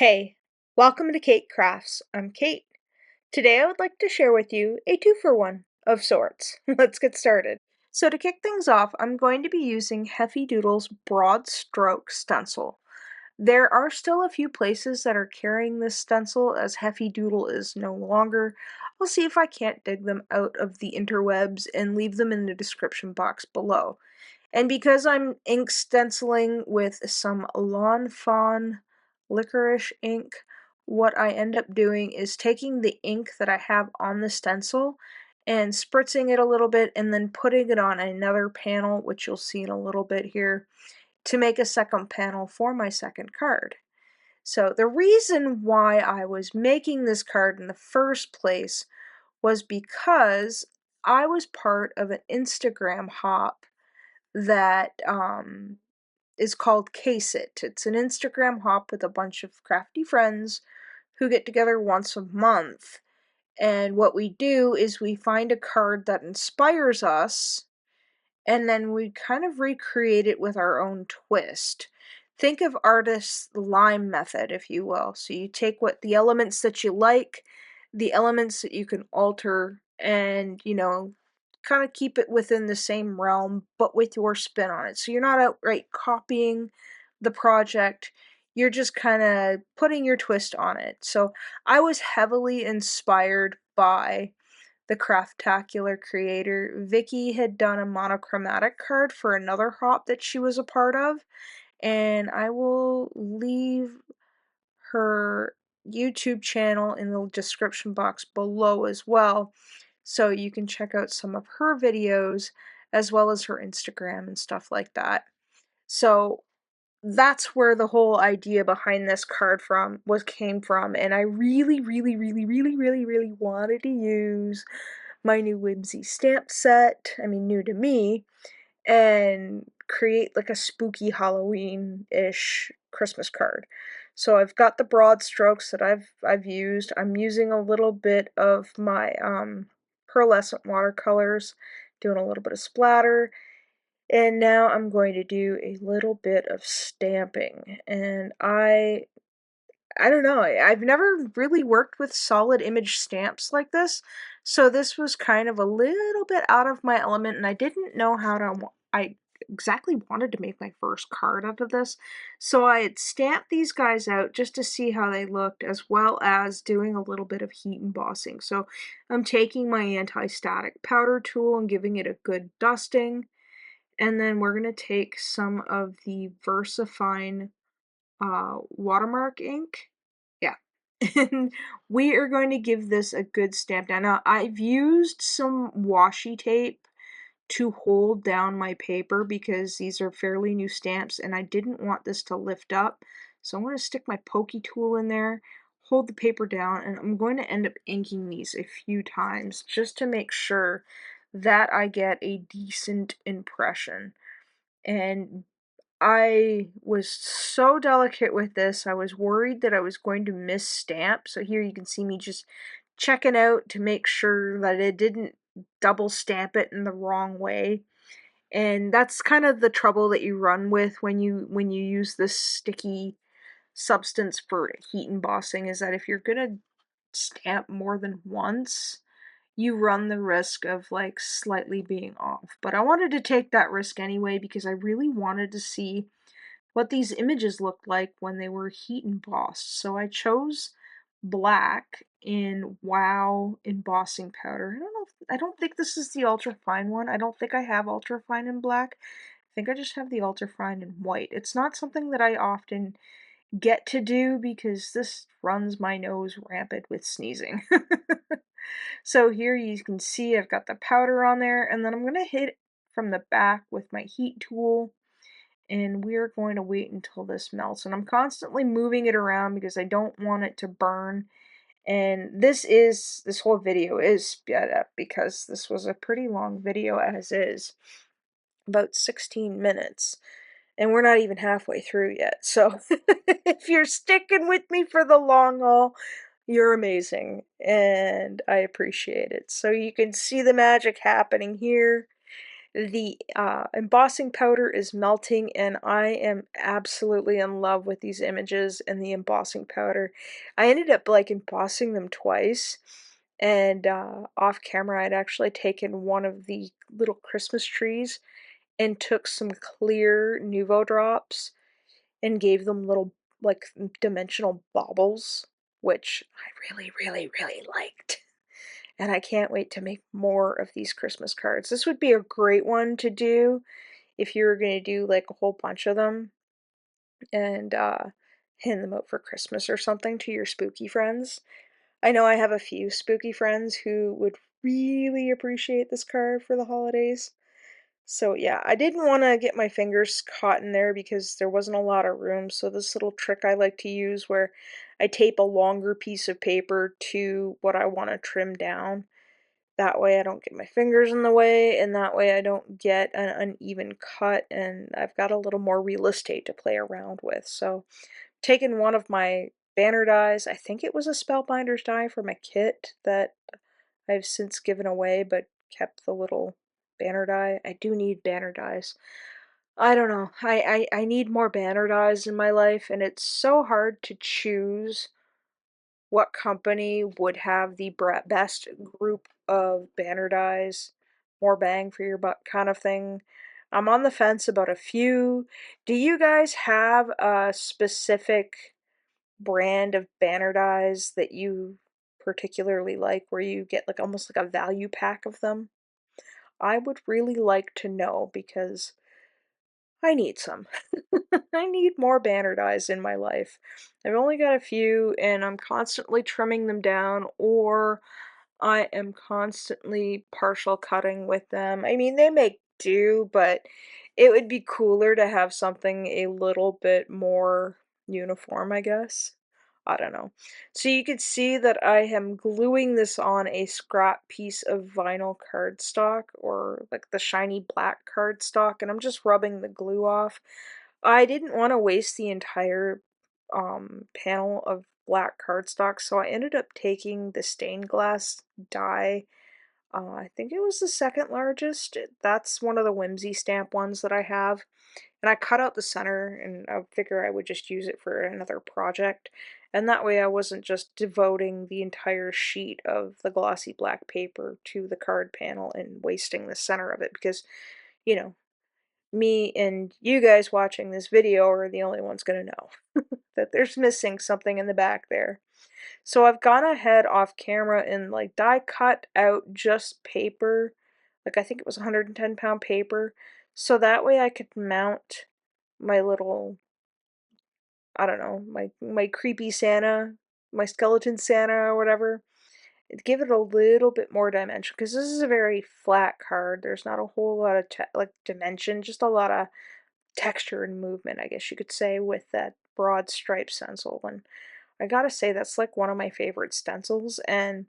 Hey, welcome to Keight Krafts. I'm Keight. Today I would like to share with you a two-for-one of sorts. Let's get started. So to kick things off, I'm going to be using Heffy Doodle's Broad Stroke Stencil. There are still a few places that are carrying this stencil as Heffy Doodle is no longer. I'll see if I can't dig them out of the interwebs and leave them in the description box below. And because I'm ink stenciling with some Lawn Fawn licorice ink, what I end up doing is taking the ink that I have on the stencil and spritzing it a little bit and then putting it on another panel, which you'll see in a little bit here, to make a second panel for my second card. So the reason why I was making this card in the first place was because I was part of an Instagram hop that is called Keight. It's an Instagram hop with a bunch of crafty friends who get together once a month. And what we do is we find a card that inspires us, and then we kind of recreate it with our own twist. Think of artist's lime method, if you will. So you take what the elements that you like, the elements that you can alter, and kind of keep it within the same realm, but with your spin on it. So you're not outright copying the project, you're just kind of putting your twist on it. So I was heavily inspired by the Craftacular creator. Vicki had done a monochromatic card for another hop that she was a part of, and I will leave her YouTube channel in the description box below as well, so you can check out some of her videos as well as her Instagram and stuff like that. So that's where the whole idea behind this card came from, and I really wanted to use my new Whimsy stamp set, I mean new to me, and create like a spooky Halloween-ish Christmas card. So I've got the broad strokes that I've used. I'm using a little bit of my pearlescent watercolors, doing a little bit of splatter, and now I'm going to do a little bit of stamping. And I don't know, I've never really worked with solid image stamps like this, so this was kind of a little bit out of my element, and I didn't know I exactly wanted to make my first card out of this, so I had stamped these guys out just to see how they looked, as well as doing a little bit of heat embossing. So I'm taking my anti-static powder tool and giving it a good dusting, and then we're going to take some of the VersaFine watermark ink. Yeah. And we are going to give this a good stamp down. Now, I've used some washi tape to hold down my paper because these are fairly new stamps and I didn't want this to lift up. So I'm going to stick my pokey tool in there, hold the paper down, and I'm going to end up inking these a few times just to make sure that I get a decent impression. And I was so delicate with this, I was worried that I was going to miss stamp. So here you can see me just checking out to make sure that it didn't double stamp it in the wrong way. And that's kind of the trouble that you run with when you use this sticky substance for heat embossing, is that if you're gonna stamp more than once, you run the risk of like slightly being off. But I wanted to take that risk anyway because I really wanted to see what these images looked like when they were heat embossed. So I chose black in Wow embossing powder. I don't think this is the ultra fine one. I don't think I have ultra fine in black. I think I just have the ultra fine in white. It's not something that I often get to do because this runs my nose rampant with sneezing. So here you can see I've got the powder on there, and then I'm going to hit from the back with my heat tool, and we're going to wait until this melts. And I'm constantly moving it around because I don't want it to burn. And this whole video is sped up because this was a pretty long video as is, about 16 minutes. And we're not even halfway through yet. So if you're sticking with me for the long haul, you're amazing. And I appreciate it. So you can see the magic happening here. The embossing powder is melting, and I am absolutely in love with these images and the embossing powder. I ended up like embossing them twice, and off camera I'd actually taken one of the little Christmas trees and took some clear Nuvo drops and gave them little like dimensional baubles, which I really, really, really liked. And I can't wait to make more of these Christmas cards. This would be a great one to do if you were going to do like a whole bunch of them and hand them out for Christmas or something to your spooky friends. I know I have a few spooky friends who would really appreciate this card for the holidays. So yeah, I didn't want to get my fingers caught in there because there wasn't a lot of room. So this little trick I like to use where I tape a longer piece of paper to what I want to trim down. That way I don't get my fingers in the way, and that way I don't get an uneven cut, and I've got a little more real estate to play around with. So, taking one of my banner dies, I think it was a Spellbinder's die from a kit that I've since given away, but kept the little banner die. I do need banner dies. I don't know. I need more banner dies in my life, and it's so hard to choose what company would have the best group of banner dies, more bang for your buck kind of thing. I'm on the fence about a few. Do you guys have a specific brand of banner dies that you particularly like where you get like almost like a value pack of them? I would really like to know because I need some. I need more banner dies in my life. I've only got a few and I'm constantly trimming them down, or I am constantly partial cutting with them. I mean, they make do, but it would be cooler to have something a little bit more uniform, I guess. I don't know. So you can see that I am gluing this on a scrap piece of vinyl cardstock, or like the shiny black cardstock, and I'm just rubbing the glue off. I didn't want to waste the entire panel of black cardstock, so I ended up taking the stained glass die. I think it was the second largest. That's one of the Whimsy stamp ones that I have. And I cut out the center, and I figure I would just use it for another project. And that way I wasn't just devoting the entire sheet of the glossy black paper to the card panel and wasting the center of it because, you know, me and you guys watching this video are the only ones going to know that there's missing something in the back there. So I've gone ahead off camera and like die cut out just paper, like I think it was 110-pound paper, so that way I could mount my little, I don't know, my creepy Santa, my skeleton Santa or whatever. And give it a little bit more dimension because this is a very flat card. There's not a whole lot of like dimension, just a lot of texture and movement, I guess you could say, with that broad stripe stencil. And I gotta say, that's like one of my favorite stencils. And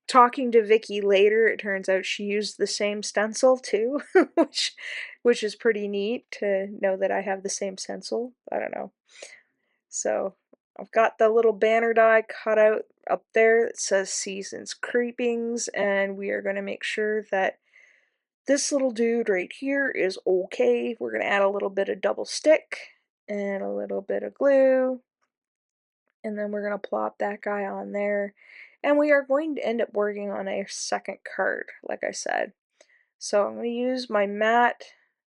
talking to Vicki later, it turns out she used the same stencil too, which is pretty neat to know that I have the same stencil. I don't know. So I've got the little banner die cut out up there that says Seasons Creepings, and we are going to make sure that this little dude right here is okay. We're going to add a little bit of double stick and a little bit of glue, and then we're going to plop that guy on there. And we are going to end up working on a second card, like I said. So I'm going to use my mat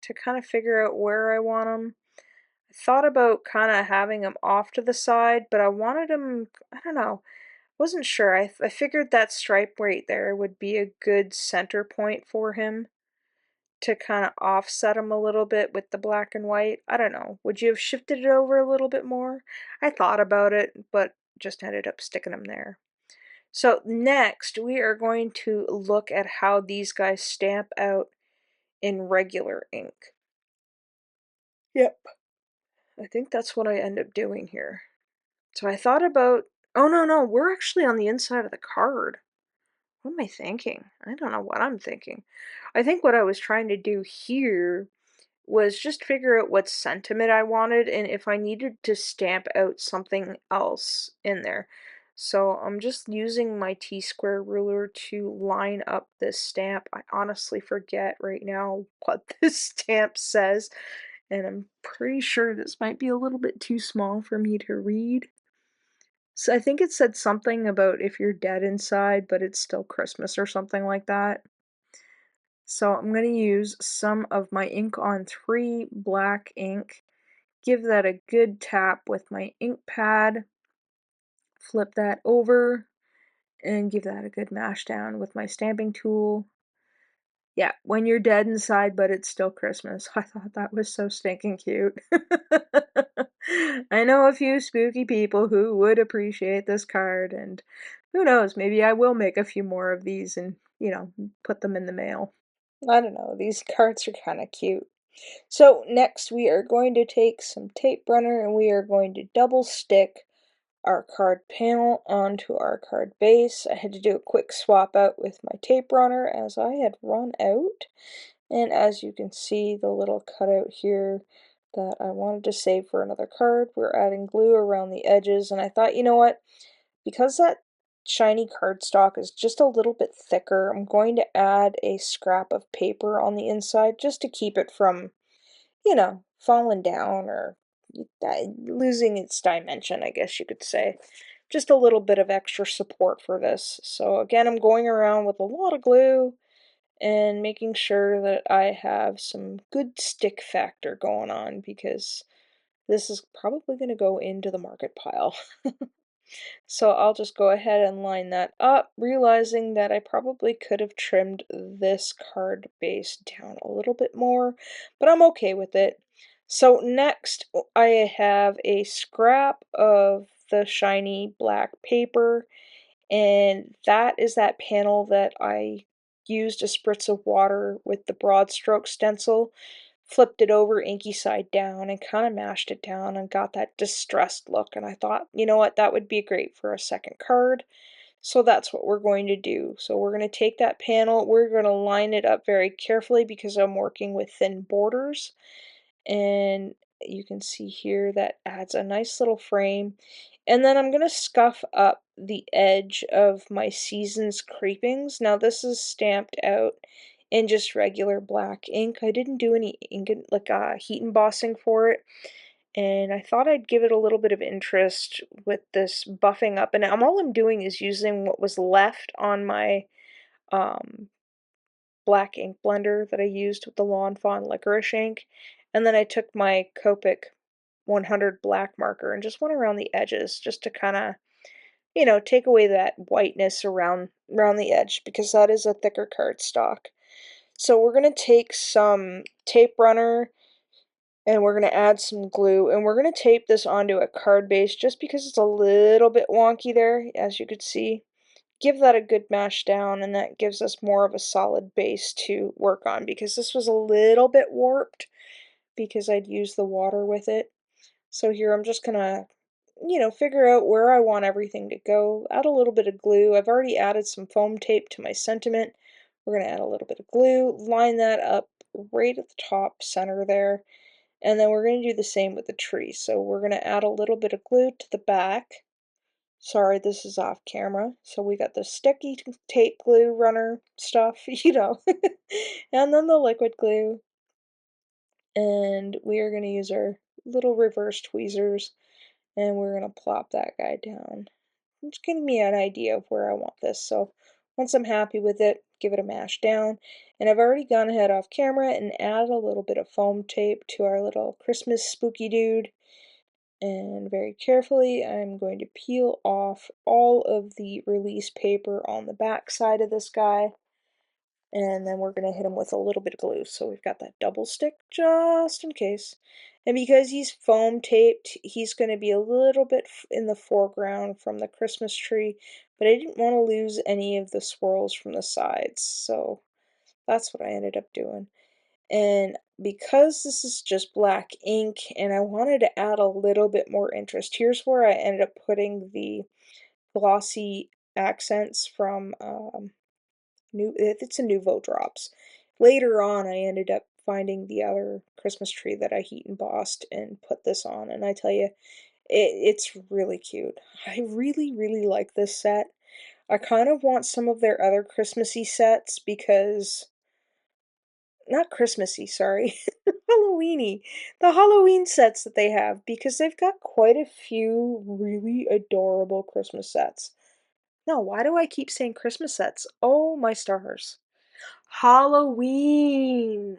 to kind of figure out where I want them. I thought about kind of having him off to the side, but I wanted him, I don't know, wasn't sure. I figured that stripe right there would be a good center point for him to kind of offset him a little bit with the black and white. I don't know. Would you have shifted it over a little bit more? I thought about it, but just ended up sticking him there. So next, we are going to look at how these guys stamp out in regular ink. Yep. I think that's what I end up doing here. So I thought about, oh no, we're actually on the inside of the card. What am I thinking? I don't know what I'm thinking. I think what I was trying to do here was just figure out what sentiment I wanted and if I needed to stamp out something else in there. So I'm just using my T-square ruler to line up this stamp. I honestly forget right now what this stamp says, and I'm pretty sure this might be a little bit too small for me to read. So I think it said something about if you're dead inside, but it's still Christmas or something like that. So I'm going to use some of my ink on 3 black ink, give that a good tap with my ink pad, flip that over, and give that a good mash down with my stamping tool. Yeah, when you're dead inside, but it's still Christmas. I thought that was so stinking cute. I know a few spooky people who would appreciate this card, and who knows, maybe I will make a few more of these and, put them in the mail. I don't know, these cards are kind of cute. So next we are going to take some tape runner and we are going to double stick our card panel onto our card base. I had to do a quick swap out with my tape runner as I had run out. And as you can see, the little cutout here that I wanted to save for another card, we're adding glue around the edges. And I thought, you know what, because that shiny cardstock is just a little bit thicker, I'm going to add a scrap of paper on the inside just to keep it from, falling down or losing its dimension, I guess you could say. Just a little bit of extra support for this. So again, I'm going around with a lot of glue and making sure that I have some good stick factor going on because this is probably going to go into the market pile. So I'll just go ahead and line that up, realizing that I probably could have trimmed this card base down a little bit more, but I'm okay with it. So next I have a scrap of the shiny black paper, and that is that panel that I used a spritz of water with the broad stroke stencil, flipped it over inky side down and kind of mashed it down and got that distressed look, and I thought, you know what, that would be great for a second card. So that's what we're going to do. So we're going to take that panel, we're going to line it up very carefully because I'm working with thin borders, and you can see here that adds a nice little frame. And then I'm going to scuff up the edge of my Seasons Creepings. Now this is stamped out in just regular black ink. I didn't do any ink, like heat embossing for it, and I thought I'd give it a little bit of interest with this buffing up. And all I'm doing is using what was left on my um, black ink blender that I used with the Lawn Fawn licorice ink, and then I took my Copic 100 black marker and just went around the edges just to kind of, take away that whiteness around the edge because that is a thicker cardstock. So we're going to take some tape runner and we're going to add some glue and we're going to tape this onto a card base just because it's a little bit wonky there, as you could see. Give that a good mash down and that gives us more of a solid base to work on because this was a little bit warped because I'd used the water with it. So here I'm just gonna, figure out where I want everything to go, add a little bit of glue. I've already added some foam tape to my sentiment. We're gonna add a little bit of glue, line that up right at the top center there, and then we're gonna do the same with the tree. So we're gonna add a little bit of glue to the back. Sorry, this is off camera. So we got the sticky tape glue runner stuff, and then the liquid glue. And we are going to use our little reverse tweezers and we're going to plop that guy down. It's giving me an idea of where I want this. So once I'm happy with it, give it a mash down. And I've already gone ahead off camera and added a little bit of foam tape to our little Christmas spooky dude. And very carefully, I'm going to peel off all of the release paper on the back side of this guy. And then we're going to hit him with a little bit of glue. So we've got that double stick just in case. And because he's foam taped, he's going to be a little bit in the foreground from the Christmas tree, but I didn't want to lose any of the swirls from the sides, so that's what I ended up doing. And because this is just black ink and I wanted to add a little bit more interest, here's where I ended up putting the glossy accents from it's a Nouveau Drops. Later on, I ended up finding the other Christmas tree that I heat embossed and put this on, and I tell you, It's really cute. I really, really like this set. I kind of want some of their other Christmassy sets because not Christmassy, sorry, Halloweeny. The Halloween sets that they have because they've got quite a few really adorable Christmas sets. No, why do I keep saying Christmas sets? Oh my stars. Halloween.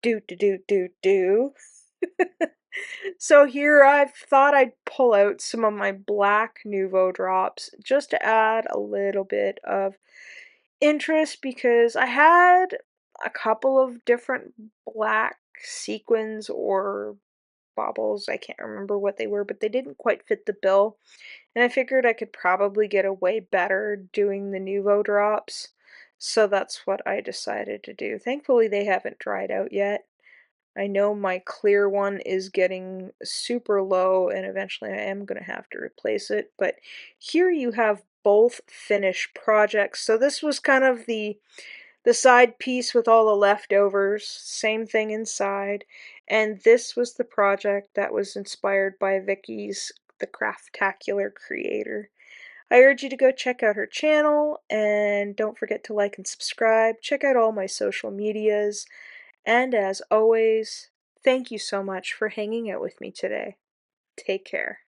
Do do do do do. So here I've thought I'd pull out some of my black Nouveau drops just to add a little bit of interest because I had a couple of different black sequins or baubles. I can't remember what they were, but they didn't quite fit the bill. And I figured I could probably get away better doing the Nouveau drops. So that's what I decided to do. Thankfully, they haven't dried out yet. I know my clear one is getting super low and eventually I am going to have to replace it, but here you have both finished projects. So this was kind of the side piece with all the leftovers, same thing inside, and this was the project that was inspired by Vicki's the Craftacular creator. I urge you to go check out her channel and don't forget to like and subscribe. Check out all my social medias. And as always, thank you so much for hanging out with me today. Take care.